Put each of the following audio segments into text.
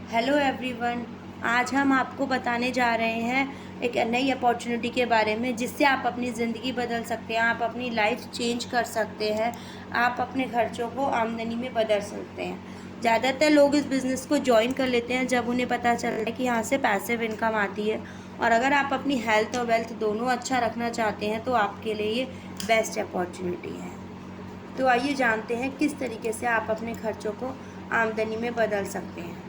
Hello everyone. आज हम आपको बताने जा रहे हैं एक नई अपॉर्चुनिटी के बारे में जिससे आप अपनी ज़िंदगी बदल सकते हैं, आप अपनी लाइफ चेंज कर सकते हैं, आप अपने खर्चों को आमदनी में बदल सकते हैं। ज़्यादातर लोग इस बिज़नेस को ज्वाइन कर लेते हैं जब उन्हें पता चलता है कि यहाँ से पैसिव इनकम आती है। और अगर आप अपनी हेल्थ और वेल्थ दोनों अच्छा रखना चाहते हैं तो आपके लिए ये बेस्ट अपॉर्चुनिटी है। तो आइए जानते हैं किस तरीके से आप अपने खर्चों को आमदनी में बदल सकते हैं।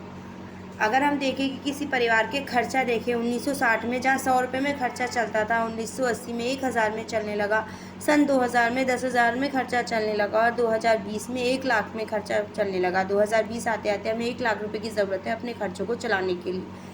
अगर हम देखें कि किसी परिवार के खर्चा देखें 1960 में जहाँ 100 रुपये में खर्चा चलता था, 1980 में 1000 में चलने लगा, सन 2000 में 10,000 में खर्चा चलने लगा और 2020 में 1 लाख में खर्चा चलने लगा। 2020 आते आते हमें 1 लाख रुपए की ज़रूरत है अपने खर्चों को चलाने के लिए।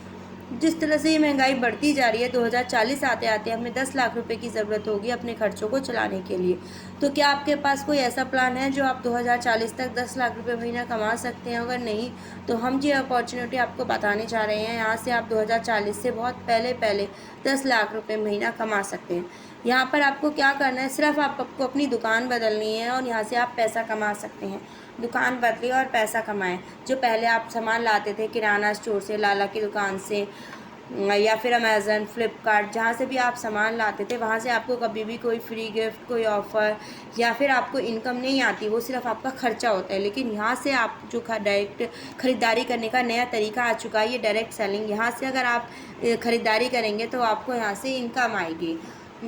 जिस तरह से ये महंगाई बढ़ती जा रही है 2040 आते आते हमें 10 लाख रुपए की ज़रूरत होगी अपने खर्चों को चलाने के लिए। तो क्या आपके पास कोई ऐसा प्लान है जो आप 2040 तक 10 लाख रुपए महीना कमा सकते हैं? अगर नहीं तो हम ये अपॉर्चुनिटी आपको बताने जा रहे हैं। यहाँ से आप 2040 से बहुत पहले पहले 10 लाख रुपए महीना कमा सकते हैं। यहाँ पर आपको क्या करना है, सिर्फ आपको अपनी दुकान बदलनी है और यहाँ से आप पैसा कमा सकते हैं। दुकान बदलिए और पैसा कमाएं। जो पहले आप सामान लाते थे किराना स्टोर से, लाला की दुकान से या फिर अमेज़न, फ्लिपकार्ट, जहाँ से भी आप सामान लाते थे वहाँ से आपको कभी भी कोई फ्री गिफ्ट, कोई ऑफ़र या फिर आपको इनकम नहीं आती, वो सिर्फ आपका खर्चा होता है। लेकिन यहाँ से आप जो डायरेक्ट ख़रीदारी करने का नया तरीका आ चुका है, ये डायरेक्ट सेलिंग। यहाँ से अगर आप ख़रीदारी करेंगे तो आपको यहाँ से इनकम आएगी।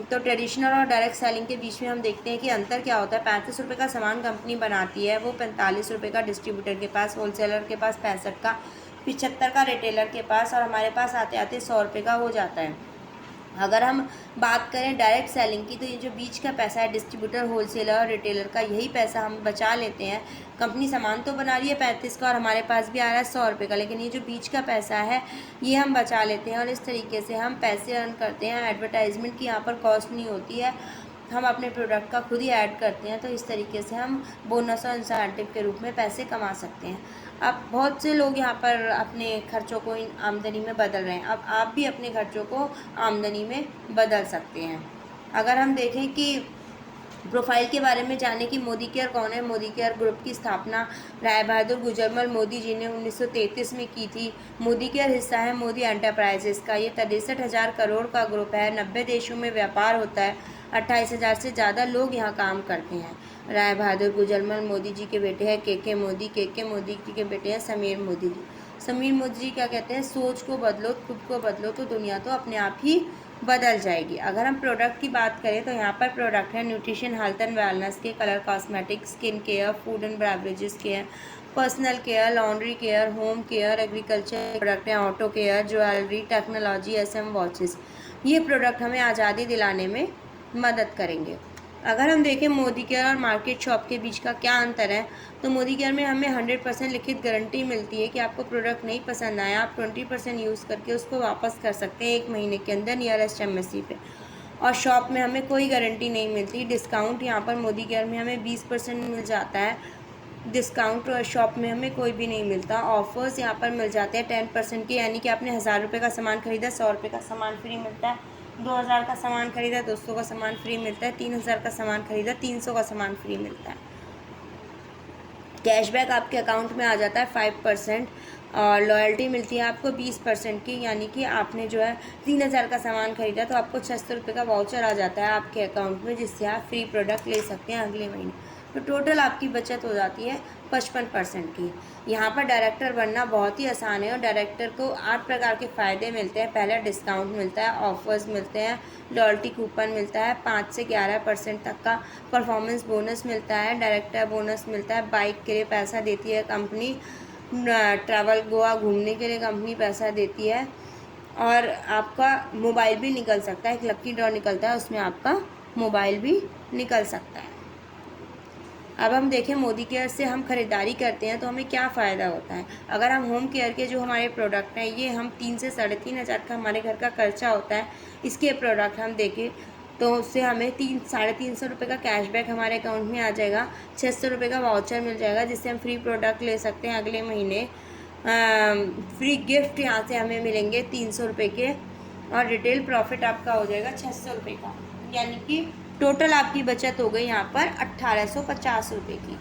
तो ट्रेडिशनल और डायरेक्ट सेलिंग के बीच में हम देखते हैं कि अंतर क्या होता है। 35 रुपये का सामान कंपनी बनाती है, वो 45 रुपये का डिस्ट्रीब्यूटर के पास, होलसेलर के पास 65 का, 75 का रिटेलर के पास और हमारे पास आते आते 100 रुपये का हो जाता है। अगर हम बात करें डायरेक्ट सेलिंग की तो ये जो बीच का पैसा है डिस्ट्रीब्यूटर, होलसेलर और रिटेलर का, यही पैसा हम बचा लेते हैं। कंपनी सामान तो बना रही है 35 का और हमारे पास भी आ रहा है 100 रुपये का, लेकिन ये जो बीच का पैसा है ये हम बचा लेते हैं और इस तरीके से हम पैसे अर्न करते हैं। एडवर्टाइजमेंट की यहाँ पर कॉस्ट नहीं होती है, हम अपने प्रोडक्ट का खुद ही ऐड करते हैं। तो इस तरीके से हम बोनस और इंसेंटिव के रूप में पैसे कमा सकते हैं। अब बहुत से लोग यहाँ पर अपने खर्चों को आमदनी में बदल रहे हैं। अब आप भी अपने खर्चों को आमदनी में बदल सकते हैं। अगर हम देखें कि प्रोफाइल के बारे में जाने कि मोदी केयर कौन है। मोदी केयर ग्रुप की स्थापना राय बहादुर गुजरमल मोदी जी ने 1933 में की थी। मोदी केयर हिस्सा है मोदी एंटरप्राइजेस का। ये 63,000 करोड़ का ग्रुप है। 90 देशों में व्यापार होता है। 28,000 से ज़्यादा लोग यहाँ काम करते हैं। राय बहादुर गुजरमल मोदी जी के बेटे हैं के मोदी। के मोदी जी के बेटे हैं समीर मोदी जी। समीर मोदी जी क्या कहते हैं, सोच को बदलो, खुद को बदलो तो दुनिया तो अपने आप ही बदल जाएगी। अगर हम प्रोडक्ट की बात करें तो यहाँ पर प्रोडक्ट है न्यूट्रिशन, हेल्थ एंड वेलनेस के, colour cosmetics, skin care, food and beverages care, personal care, laundry care, home care, agriculture product हैं, auto care, jewellery, technology, SM watches. ये प्रोडक्ट हमें आज़ादी दिलाने में मदद करेंगे। अगर हम देखें मोदी केयर और मार्केट शॉप के बीच का क्या अंतर है, तो मोदी केयर में हमें 100% लिखित गारंटी मिलती है कि आपको प्रोडक्ट नहीं पसंद आया, आप 20% यूज़ करके उसको वापस कर सकते हैं 1 महीने के अंदर नियरेस्ट एमएससी पे। और शॉप में हमें कोई गारंटी नहीं मिलती। डिस्काउंट यहाँ पर मोदी केयर में हमें 20% मिल जाता है। डिस्काउंट शॉप में हमें कोई भी नहीं मिलता। ऑफर्स यहाँ पर मिल जाते हैं 10% के, यानी कि आपने 1000 रुपये का सामान खरीदा, 100 रुपये का सामान फ्री मिलता है। 2000 का सामान खरीदा, 200 का सामान फ्री मिलता है। 3000 का सामान खरीदा, 300 का सामान फ्री मिलता है। कैशबैक आपके अकाउंट में आ जाता है 5% और लॉयल्टी मिलती है आपको 20% की, यानी कि आपने जो है 3000 का सामान खरीदा तो आपको 600 रुपये का वाउचर आ जाता है आपके अकाउंट में, जिससे आप फ्री प्रोडक्ट ले सकते हैं अगले महीने। तो टोटल आपकी बचत हो जाती है 55% की। यहाँ पर डायरेक्टर बनना बहुत ही आसान है और डायरेक्टर को 8 प्रकार के फ़ायदे मिलते हैं। पहला डिस्काउंट मिलता है, ऑफर्स मिलते हैं, लॉयल्टी कूपन मिलता है, 5 से 11% तक का परफॉर्मेंस बोनस मिलता है, डायरेक्टर बोनस मिलता है, बाइक के लिए पैसा देती है कंपनी, ट्रैवल गोवा घूमने के लिए कंपनी पैसा देती है और आपका मोबाइल भी निकल सकता है। एक लकी ड्रॉ निकलता है, उसमें आपका मोबाइल भी निकल सकता है। अब हम देखें मोदी केयर से हम ख़रीदारी करते हैं तो हमें क्या फ़ायदा होता है। अगर हम होम केयर के जो हमारे प्रोडक्ट हैं, ये हम 3 से 3,500 का हमारे घर का खर्चा होता है, इसके प्रोडक्ट हम देखें तो उससे हमें 300-350 रुपये का कैशबैक हमारे अकाउंट में आ जाएगा। 600 रुपये का वाउचर मिल जाएगा जिससे हम फ्री प्रोडक्ट ले सकते हैं अगले महीने। फ्री गिफ्ट यहाँ से हमें मिलेंगे 300 रुपये के और रिटेल प्रॉफिट आपका हो जाएगा 600 रुपये का, यानी कि टोटल आपकी बचत हो गई यहाँ पर 1850 रुपये की।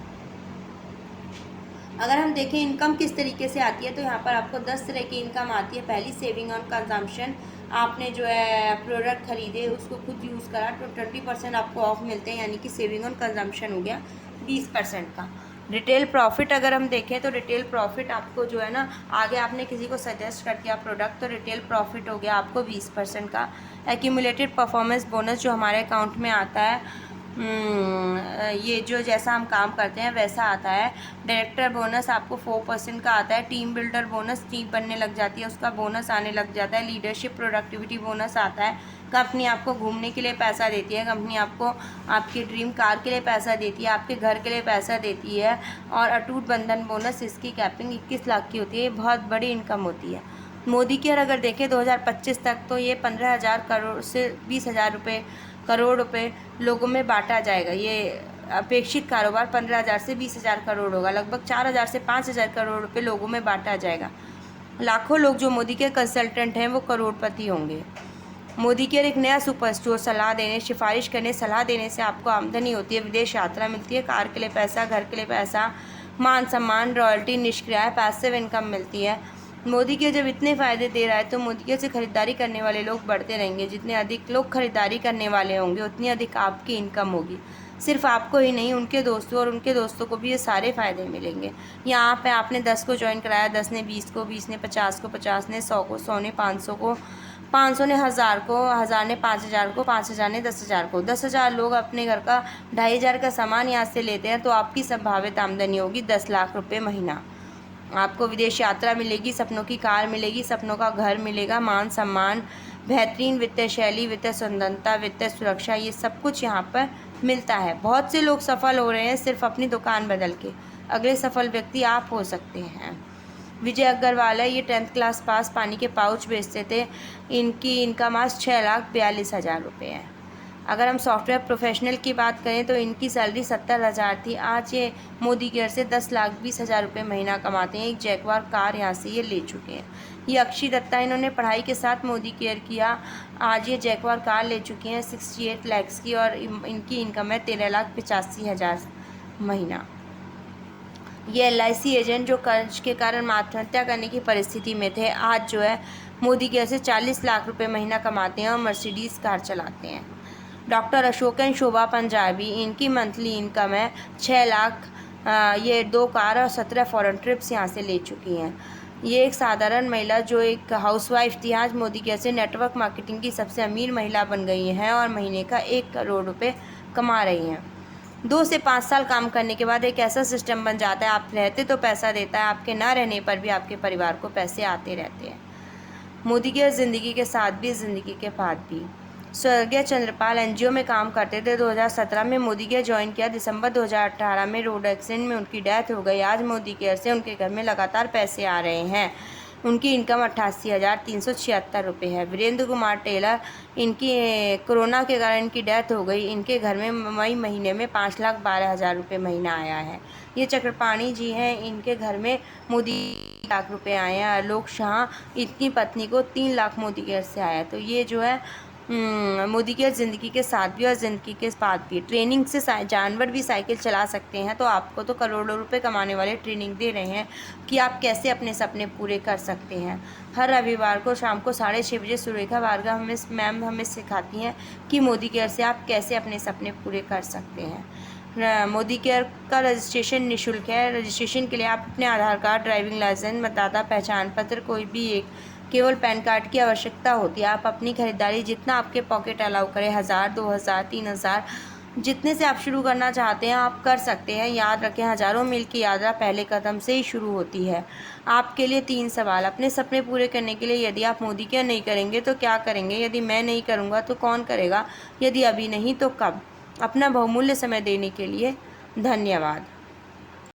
अगर हम देखें इनकम किस तरीके से आती है, तो यहाँ पर आपको 10 तरह की इनकम आती है। पहली, सेविंग ऑन कंजम्पशन, आपने जो है प्रोडक्ट खरीदे, उसको खुद यूज़ करा तो 20% आपको ऑफ मिलते हैं, यानी कि सेविंग ऑन कंजम्पशन हो गया 20% का। रिटेल प्रॉफिट अगर हम देखें तो रिटेल प्रॉफिट आपको जो है ना, आगे आपने किसी को सजेस्ट कर दिया प्रोडक्ट, तो रिटेल प्रॉफिट हो गया आपको 20% का। एक्यूमुलेटेड परफॉर्मेंस बोनस जो हमारे अकाउंट में आता है, ये जो जैसा हम काम करते हैं वैसा आता है। डायरेक्टर बोनस आपको 4% का आता है। टीम बिल्डर बोनस, टीम बनने लग जाती है उसका बोनस आने लग जाता है। लीडरशिप प्रोडक्टिविटी बोनस आता है। कंपनी आपको घूमने के लिए पैसा देती है, कंपनी आपको आपकी ड्रीम कार के लिए पैसा देती है, आपके घर के लिए पैसा देती है। और अटूट बंधन बोनस, इसकी कैपिंग 21 लाख की होती है, बहुत बड़ी इनकम होती है। मोदी केयर अगर देखें 2025 तक, तो ये 15,000 करोड़ से 20,000 करोड़ रुपए लोगों में बांटा जाएगा। ये अपेक्षित कारोबार 15,000 से 20,000 करोड़ होगा, लगभग 4,000 से 5,000 करोड़ रुपए लोगों में बांटा जाएगा। लाखों लोग जो मोदी के कंसल्टेंट हैं वो करोड़पति होंगे। मोदी केयर एक नया सुपर स्टोर, सलाह देने, सिफारिश करने, सलाह देने से आपको आमदनी होती है, विदेश यात्रा मिलती है, कार के लिए पैसा, घर के लिए पैसा, मान सम्मान, रॉयल्टी, निष्क्रिय पैसिव इनकम मिलती है। मोदी के जब इतने फ़ायदे दे रहा है तो मोदी के से ख़रीदारी करने वाले लोग बढ़ते रहेंगे। जितने अधिक लोग ख़रीदारी करने वाले होंगे उतनी अधिक आपकी इनकम होगी। सिर्फ आपको ही नहीं, उनके दोस्तों और उनके दोस्तों को भी ये सारे फ़ायदे मिलेंगे। यहाँ पे आपने 10 को ज्वाइन कराया, 10 ने 20 को, 20 ने 50 को, 50 ने 100 को, 100 ने 500 को, 500 ने 1000 को, 1000 ने 5000 को, 5000 ने 10,000 को। 10,000 लोग अपने घर का 2,500 का सामान यहाँ से लेते हैं तो आपकी संभावित आमदनी होगी 10 लाख रुपये महीना। आपको विदेश यात्रा मिलेगी, सपनों की कार मिलेगी, सपनों का घर मिलेगा, मान सम्मान, बेहतरीन वित्तीय शैली, वित्तीय स्वतंत्रता, वित्तीय सुरक्षा, ये सब कुछ यहाँ पर मिलता है। बहुत से लोग सफल हो रहे हैं सिर्फ अपनी दुकान बदल के। अगले सफल व्यक्ति आप हो सकते हैं। विजय अग्रवाल है, ये 10th क्लास पास, पानी के पाउच बेचते थे। इनकी इनकम आज 6,42,000 रुपये है। अगर हम सॉफ्टवेयर प्रोफेशनल की बात करें तो इनकी सैलरी 70,000 थी, आज ये मोदी केयर से 10,20,000 रुपये महीना कमाते हैं। एक जैगवार कार यहाँ से ये ले चुके हैं। ये अक्षय दत्ता, इन्होंने पढ़ाई के साथ मोदी केयर किया, आज ये जैगवार कार ले चुके हैं 68 लाख की, और इनकी इनकम है 13,85,000 महीना। ये LIC एजेंट जो कर्ज के कारण आत्महत्या करने की परिस्थिति में थे, आज जो है मोदी केयर से 40 लाख रुपये महीना कमाते हैं और मर्सिडीज़ कार चलाते हैं। डॉक्टर अशोकन शोभा पंजाबी, इनकी मंथली इनकम है 6 लाख। ये 2 कार और 17 फॉरेन ट्रिप्स यहाँ से ले चुकी हैं। ये एक साधारण महिला जो एक हाउसवाइफ थी, आज मोदी केयर से नेटवर्क मार्केटिंग की सबसे अमीर महिला बन गई हैं और महीने का 1 करोड़ रुपए कमा रही हैं। 2 से 5 साल काम करने के बाद एक ऐसा सिस्टम बन जाता है, आप रहते तो पैसा देता है, आपके ना रहने पर भी आपके परिवार को पैसे आते रहते हैं। मोदी केयर ज़िंदगी के साथ भी, ज़िंदगी के बाद भी। स्वर्गीय चंद्रपाल NGO में काम करते थे, 2017 में मोदी केयर ज्वाइन किया, दिसंबर 2018 में रोड एक्सीडेंट में उनकी डेथ हो गई। आज मोदी केयर से उनके घर में लगातार पैसे आ रहे हैं। उनकी इनकम 88,376 रुपये है। वीरेंद्र कुमार टेलर, इनकी कोरोना के कारण इनकी डेथ हो गई, इनके घर में मई महीने में 5,12,000 रुपये महीना आया है। ये चक्रपाणी जी हैं, इनके घर में मोदी लाख रुपए आए हैं। आलोक शाह, इनकी पत्नी को 3 लाख मोदी केयर से आया। तो ये जो है मोदी केयर ज़िंदगी के साथ भी और ज़िंदगी के बाद भी। ट्रेनिंग से जानवर भी साइकिल चला सकते हैं, तो आपको तो करोड़ों रुपए कमाने वाले ट्रेनिंग दे रहे हैं कि आप कैसे अपने सपने पूरे कर सकते हैं। हर रविवार को शाम को 6:30 बजे सुरेखा भार्गव मैम हमें सिखाती हैं कि मोदी केयर से आप कैसे अपने सपने पूरे कर सकते हैं। मोदी केयर का रजिस्ट्रेशन निःशुल्क है। रजिस्ट्रेशन के लिए आप अपने आधार कार्ड, ड्राइविंग लाइसेंस, मतदाता पहचान पत्र, कोई भी एक, केवल पैन कार्ड की आवश्यकता होती है। आप अपनी खरीदारी जितना आपके पॉकेट अलाउ करें, 1,000, 2,000, 3,000, जितने से आप शुरू करना चाहते हैं आप कर सकते हैं। याद रखें, हज़ारों मील की यात्रा पहले कदम से ही शुरू होती है। आपके लिए 3 सवाल। अपने सपने पूरे करने के लिए यदि आप मोदी केयर नहीं करेंगे तो क्या करेंगे? यदि मैं नहीं करूँगा तो कौन करेगा? यदि अभी नहीं तो कब? अपना बहुमूल्य समय देने के लिए धन्यवाद।